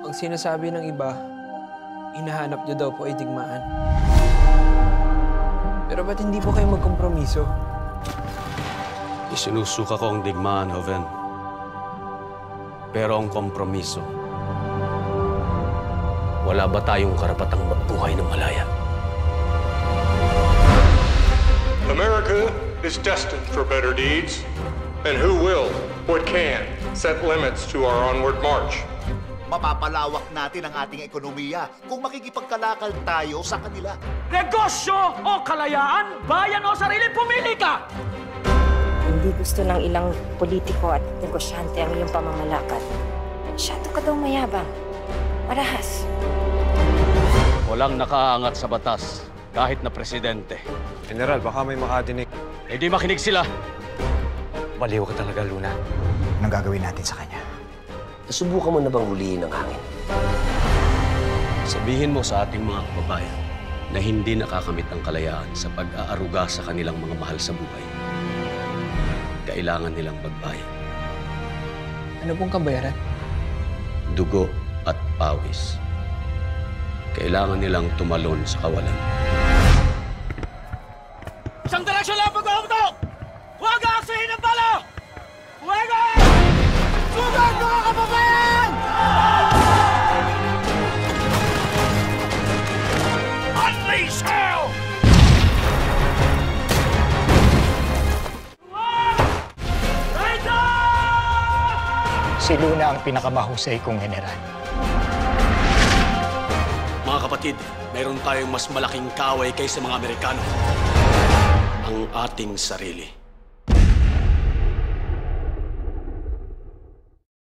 Ang sinasabi ng iba, hinahanap niyo daw po ay digmaan. Pero ba't hindi po kayo magkompromiso? Isinusuka ko ang digmaan, Joven. Pero ang kompromiso, wala ba tayong karapatang magbuhay ng malaya? America is destined for better deeds, and who will, what can, set limits to our onward march. Mapapalawak natin ang ating ekonomiya kung makikipagkalakal tayo sa kanila. Negosyo o kalayaan, bayan o sarili, pumili ka! Hindi gusto ng ilang politiko at negosyante ang iyong pamamalakad. Masyado ka daw mayabang. Marahas. Walang nakaangat sa batas, kahit na presidente. General, baka may makadinig. Eh di makinig sila. Baliw ka talaga, Luna. Anong gagawin natin sa kanya? Nasubukan mo na bang huliin ang hangin? Sabihin mo sa ating mga kababayan na hindi nakakamit ang kalayaan sa pag-aaruga sa kanilang mga mahal sa buhay. Kailangan nilang magbayad. Ano pong kabayaran? Dugo at pawis. Kailangan nilang tumalon sa kawalan. Isang direksyon lang pag-uutok! Huwag aksihin ang bala! Huwag! Sugat mga kababayan! Unleash hell! Si Luna ang pinakamahusay kong general. Mga kapatid, mayroon tayong mas malaking kaaway kaysa mga Amerikano. Ang ating sarili.